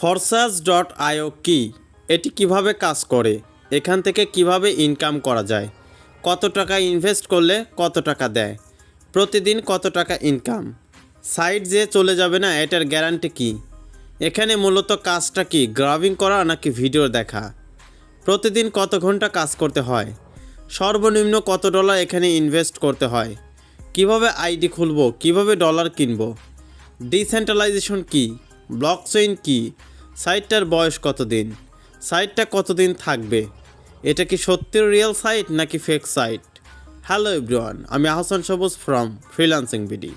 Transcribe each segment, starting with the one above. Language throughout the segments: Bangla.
Forsage.io কি? এটি কিভাবে কাজ করে? এখান থেকে কিভাবে ইনকাম করা যায়? কত টাকা ইনভেস্ট করলে কত টাকা দেয়? প্রতিদিন কত টাকা ইনকাম? সাইট যে চলে যাবে না, এটার গ্যারান্টি কি? এখানে মূলত কাজটা কি? গ্রাবিং করা নাকি ভিডিও দেখা? প্রতিদিন কত ঘন্টা কাজ করতে হয়? সর্বনিম্ন কত ডলার এখানে ইনভেস্ট করতে হয়? কিভাবে আইডি খুলব? কিভাবে ডলার কিনব? ডিসেন্ট্রালাইজেশন কি? ব্লকচেইন কি? সাইটটার বয়স কতদিন? সাইটটা কতদিন থাকবে? এটা কি সত্যির রিয়েল সাইট নাকি ফেক সাইট? হ্যালো এভরিওয়ান, আমি আহসান সবুজ ফ্রম ফ্রিল্যান্সিং বিডি।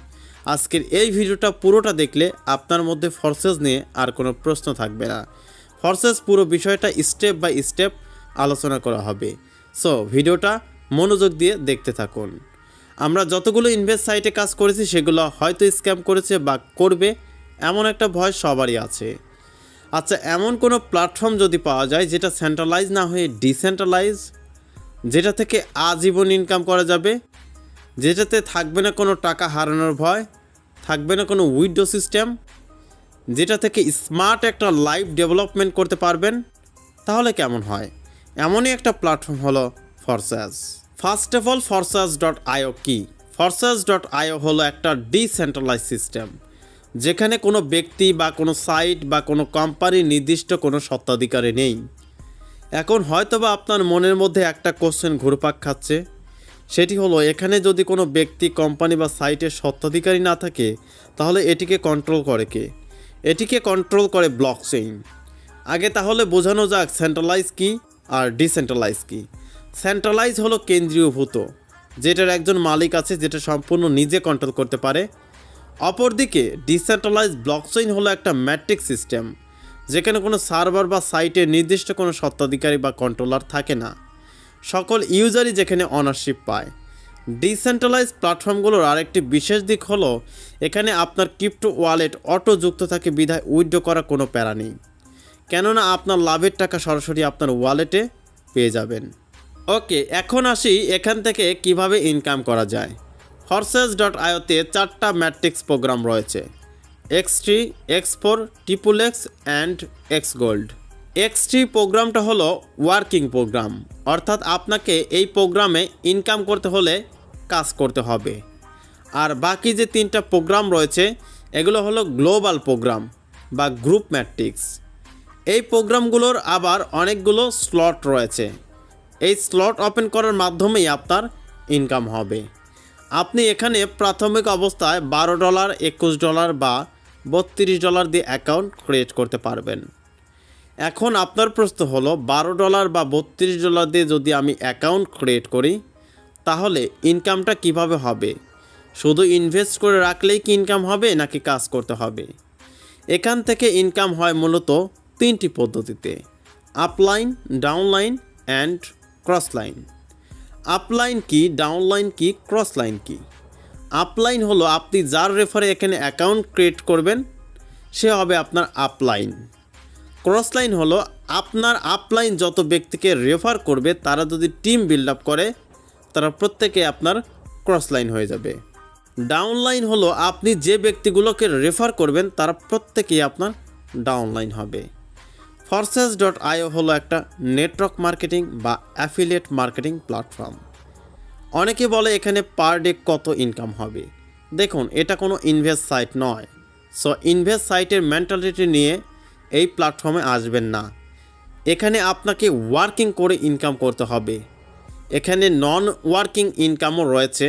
আজকের এই ভিডিওটা পুরোটা দেখলে আপনার মধ্যে ফরসেস নিয়ে আর কোনো প্রশ্ন থাকবে না। ফরসেস পুরো বিষয়টা স্টেপ বাই স্টেপ আলোচনা করা হবে। সো ভিডিওটা মনোযোগ দিয়ে দেখতে থাকুন। আমরা যতগুলো ইনভেস্ট সাইটে কাজ করেছি সেগুলো হয়তো স্ক্যাম করেছে বা করবে, এমন একটা ভয় সবারই আছে। আচ্ছা, এমন কোনো প্ল্যাটফর্ম যদি পাওয়া যায় যেটা সেন্ট্রালাইজ না হয়ে ডিসেন্ট্রালাইজ, যেটা থেকে আজীবন ইনকাম করা যাবে, যেটাতে থাকবে না কোনো টাকা হারানোর ভয়, থাকবে না কোনো উইথড্র সিস্টেম, যেটা থেকে স্মার্ট একটা লাইফ ডেভেলপমেন্ট করতে পারবেন, তাহলে কেমন হয়? এমনই একটা প্ল্যাটফর্ম হলো ফরসাজ। ফার্স্ট অফ অল, Forsage.io কি? Forsage.io হলো একটা ডিসেন্ট্রালাইজ সিস্টেম, যেখানে কোনো ব্যক্তি বা কোনো সাইট বা কোনো কোম্পানির নির্দিষ্ট কোনো স্বত্বাধিকারী নেই। এখন হয়তোবা আপনার মনের মধ্যে একটা কোশ্চেন ঘুরপাক খাচ্ছে, সেটি হলো এখানে যদি কোনো ব্যক্তি, কোম্পানি বা সাইটের স্বত্বাধিকারী না থাকে, তাহলে এটিকে কন্ট্রোল করে কে? এটিকে কন্ট্রোল করে ব্লকচেইন। আগে তাহলে বোঝানো যাক সেন্ট্রালাইজ কি আর ডিসেন্ট্রালাইজ কি। সেন্ট্রালাইজ হলো কেন্দ্রীয়ভূত, যেটার একজন মালিক আছে, যেটা সম্পূর্ণ নিজে কন্ট্রোল করতে পারে। অপরদিকে ডিসেন্ট্রালাইজ ব্লকচেইন হলো একটা ম্যাট্রিক্স সিস্টেম, যেখানে কোনো সার্ভার বা সাইটের নির্দিষ্ট কোনো স্বত্বাধিকারী বা কন্ট্রোলার থাকে না, সকল ইউজারই যেখানে অনারশিপ পায়। ডিসেন্ট্রালাইজ প্ল্যাটফর্মগুলোর আরেকটি বিশেষ দিক হলো এখানে আপনার ক্রিপ্টো ওয়ালেট অটো যুক্ত থাকে, বিধায় উইথড্র করা কোনো প্যারা নেই, কেননা আপনার লাভের টাকা সরাসরি আপনার ওয়ালেটে পেয়ে যাবেন। ওকে, এখন আসি এখান থেকে কিভাবে ইনকাম করা যায়। Forsage.io-তে 4টা ম্যাট্রিক্স প্রোগ্রাম রয়েছে: X3, X4, XXX and Xgold। X3 প্রোগ্রামটা হলো ওয়ার্কিং প্রোগ্রাম, অর্থাৎ আপনাকে এই প্রোগ্রামে ইনকাম করতে হলে কাজ করতে হবে। আর বাকি যে 3টা প্রোগ্রাম রয়েছে এগুলো হলো গ্লোবাল প্রোগ্রাম বা গ্রুপ ম্যাট্রিক্স। এই প্রোগ্রামগুলোর আবার অনেকগুলো স্লট রয়েছে। এই স্লট ওপেন করার মাধ্যমেই আপনার ইনকাম হবে। আপনি এখানে প্রাথমিক অবস্থায় $12, $21 বা $32 দিয়ে অ্যাকাউন্ট ক্রিয়েট করতে পারবেন। এখন আপনার প্রশ্ন হলো, $12 বা $32 দিয়ে যদি আমি অ্যাকাউন্ট ক্রিয়েট করি, তাহলে ইনকামটা কিভাবে হবে? শুধু ইনভেস্ট করে রাখলেই কি ইনকাম হবে নাকি কাজ করতে হবে? এখান থেকে ইনকাম হয় মূলত 3টি পদ্ধতিতে: আপলাইন, ডাউনলাইন অ্যান্ড ক্রসলাইন। আপলাইন কি, ডাউনলাইন কি, ক্রসলাইন কি? আপলাইন হলো আপনি যার রেফারে এখানে অ্যাকাউন্ট ক্রিয়েট করবেন সে হবে আপনার আপলাইন। ক্রসলাইন হলো আপনার আপলাইন যত ব্যক্তিকে রেফার করবে, তারা যদি টিম বিল্ড আপ করে, তারা প্রত্যেকে আপনার ক্রসলাইন হয়ে যাবে। ডাউনলাইন হলো আপনি যে ব্যক্তিগুলোকে রেফার করবেন তারা প্রত্যেকেই আপনার ডাউনলাইন হবে। Forsage.io হলো একটা নেটওয়ার্ক মার্কেটিং বা অ্যাফিলিয়েট মার্কেটিং প্ল্যাটফর্ম। অনেকে বলে এখানে পার ডে কত ইনকাম হবে। দেখুন, এটা কোনো ইনভেস্ট সাইট নয়। সো ইনভেস্ট সাইটের মেন্টালিটি নিয়ে এই প্ল্যাটফর্মে আসবেন না। এখানে আপনাকে ওয়ার্কিং করে ইনকাম করতে হবে। এখানে নন ওয়ার্কিং ইনকামও রয়েছে।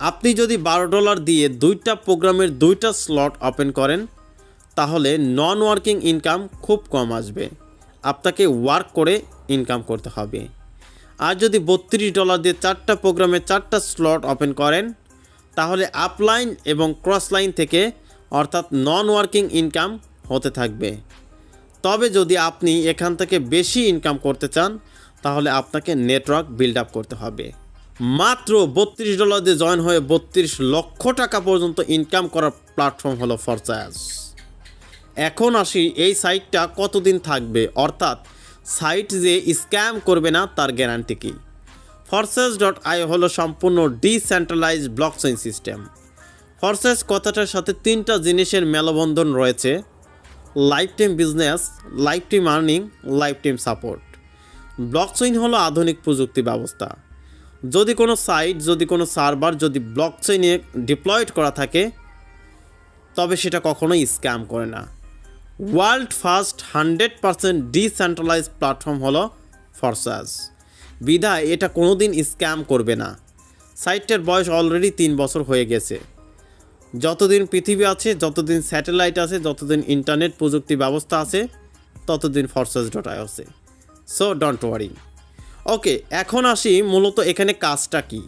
আপনি যদি $12 দিয়ে 2টা প্রোগ্রামের 2টা স্লট ওপেন করেন, তাহলে নন ওয়ার্কিং ইনকাম খুব কম আসবে। আপনাকে ওয়ার্ক করে ইনকাম করতে হবে। আর যদি $32 দিয়ে 4টা প্রোগ্রামে 4টা স্লট ওপেন করেন, তাহলে আপলাইন এবং ক্রসলাইন থেকে, অর্থাৎ নন ওয়ার্কিং ইনকাম হতে থাকবে। তবে যদি আপনি এখান থেকে বেশি ইনকাম করতে চান, তাহলে আপনাকে নেটওয়ার্ক বিল্ড আপ করতে হবে। মাত্র $32 দিয়ে জয়েন হয়ে 32 লক্ষ টাকা পর্যন্ত ইনকাম করার প্ল্যাটফর্ম হলো ফরসাজ। এখন আসি এই সাইটটা কতদিন থাকবে, অর্থাৎ সাইট যে স্ক্যাম করবে না তার গ্যারান্টি কি। Forsage.io হলো সম্পূর্ণ ডিসেন্ট্রালাইজ ব্লকচেইন সিস্টেম। ফরসাজ কথাটার সাথে 3টা জিনিসের মেলবন্ধন রয়েছে: life time business, life time earning, life time support. Blockchain হলো আধুনিক প্রযুক্তি ব্যবস্থা। যদি কোনো সাইট, যদি কোনো সার্ভার যদি ব্লকচেইনে ডিপ্লয়েড করা থাকে, তবে সেটা কখনোই স্ক্যাম করে না। ওয়ার্ল্ড ফার্স্ট 100% ডিসেন্ট্রালাইজ প্ল্যাটফর্ম হলো ফরসাস। বিধায় এটা কোনোদিন স্ক্যাম করবে না। সাইটটার বয়স অলরেডি 3 বছর হয়ে গেছে। যতদিন পৃথিবী আছে, যতদিন স্যাটেলাইট আছে, যতদিন ইন্টারনেট প্রযুক্তি ব্যবস্থা আছে, ততদিন ফরসাস.io আছে। So don't worry. ওকে, এখন আসি মূলত এখানে কাজটা কি।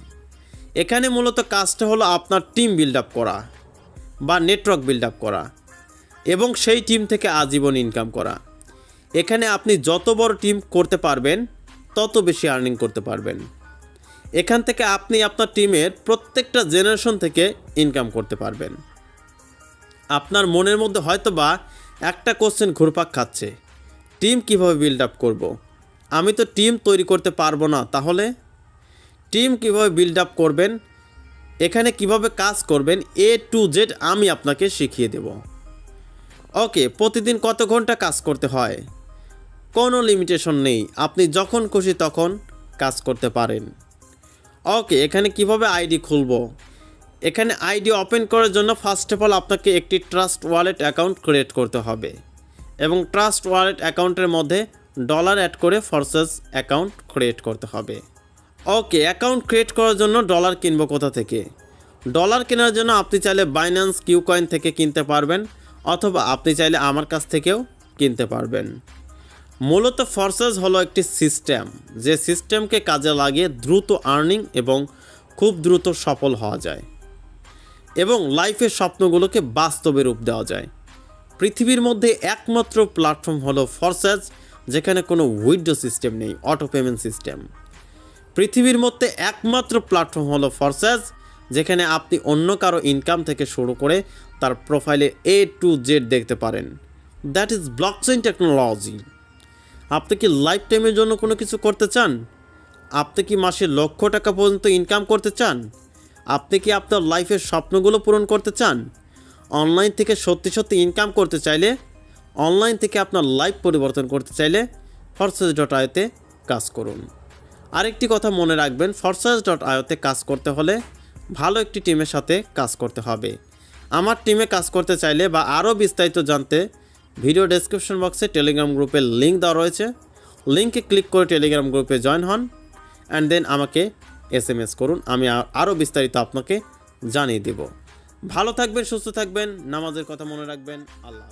এখানে মূলত কাজটা হলো আপনার টিম বিল্ড আপ করা বা নেটওয়ার্ক বিল্ড আপ করা এবং সেই টিম থেকে আজীবন ইনকাম করা। এখানে আপনি যত বড় টিম করতে পারবেন তত বেশি আর্নিং করতে পারবেন। এখান থেকে আপনি আপনার টিমের প্রত্যেকটা জেনারেশন থেকে ইনকাম করতে পারবেন। আপনার মনের মধ্যে হয়তো বা একটা কোশ্চেন ঘুরপাক খাচ্ছে, টিম কিভাবে বিল্ড আপ করব? আমি তো টিম তৈরি করতে পারবো না। তাহলে টিম কিভাবে বিল্ড আপ করবেন, এখানে কিভাবে কাজ করবেন, A to Z আমি আপনাকে শিখিয়ে দেব। ওকে, প্রতিদিন কত ঘন্টা কাজ করতে হয়? কোনো লিমিটেশন নেই, আপনি যখন খুশি তখন কাজ করতে পারেন। ওকে, এখানে কিভাবে আইডি খুলব? এখানে আইডি ওপেন করার জন্য ফার্স্ট অফ অল আপনাকে একটি ট্রাস্ট ওয়ালেট অ্যাকাউন্ট ক্রিয়েট করতে হবে এবং ট্রাস্ট ওয়ালেট অ্যাকাউন্টের মধ্যে ডলার অ্যাড করে ফরসাস অ্যাকাউন্ট ক্রিয়েট করতে হবে। ওকে, অ্যাকাউন্ট ক্রিয়েট করার জন্য ডলার কিনবো কোথা থেকে? ডলার কেনার জন্য আপনি চাইলে বাইন্যান্স কিউকয়েন থেকে কিনতে পারবেন, অথবা আপনি চাইলে আমার কাছ থেকেও কিনতে পারবেন। মূলত ফরসাস হলো একটি সিস্টেম, যে সিস্টেমকে কাজে লাগিয়ে দ্রুত আর্নিং এবং খুব দ্রুত সফল হওয়া যায় এবং লাইফের স্বপ্নগুলোকে বাস্তবে রূপ দেওয়া যায়। পৃথিবীর মধ্যে একমাত্র প্ল্যাটফর্ম হলো ফরসাস, যেখানে কোনো উইথড্র সিস্টেম নেই, অটো পেমেন্ট সিস্টেম। পৃথিবীর মধ্যে একমাত্র প্ল্যাটফর্ম হলো ফরসাস, যেখানে আপনি অন্য কারো ইনকাম থেকে শুরু করে তার প্রোফাইলে A to Z দেখতে পারেন। That is blockchain technology. আপনি কি লাইফ টাইমের জন্য কোনো কিছু করতে চান? আপনি কি মাসে লক্ষ টাকা পর্যন্ত ইনকাম করতে চান? আপনি কি আপনার লাইফের স্বপ্নগুলো পূরণ করতে চান? অনলাইন থেকে সত্যি সত্যি ইনকাম করতে চাইলে, অনলাইন থেকে আপনার লাইফ পরিবর্তন করতে চাইলে ফরসাস.io-তে কাজ করুন। আরেকটি কথা মনে রাখবেন, ফরসাস.io-তে কাজ করতে হলে ভালো একটি টিমের সাথে কাজ করতে হবে। আমার টিমে কাজ করতে চাইলে বা আরও বিস্তারিত জানতে ভিডিও ডেসক্রিপশন বক্সে টেলিগ্রাম গ্রুপের লিঙ্ক দেওয়া রয়েছে। লিঙ্কে ক্লিক করে টেলিগ্রাম গ্রুপে জয়েন হন অ্যান্ড দেন আমাকে SMS করুন, আমি আরও বিস্তারিত আপনাকে জানিয়ে দেব। ভালো থাকবেন, সুস্থ থাকবেন, নামাজের কথা মনে রাখবেন। আল্লাহ।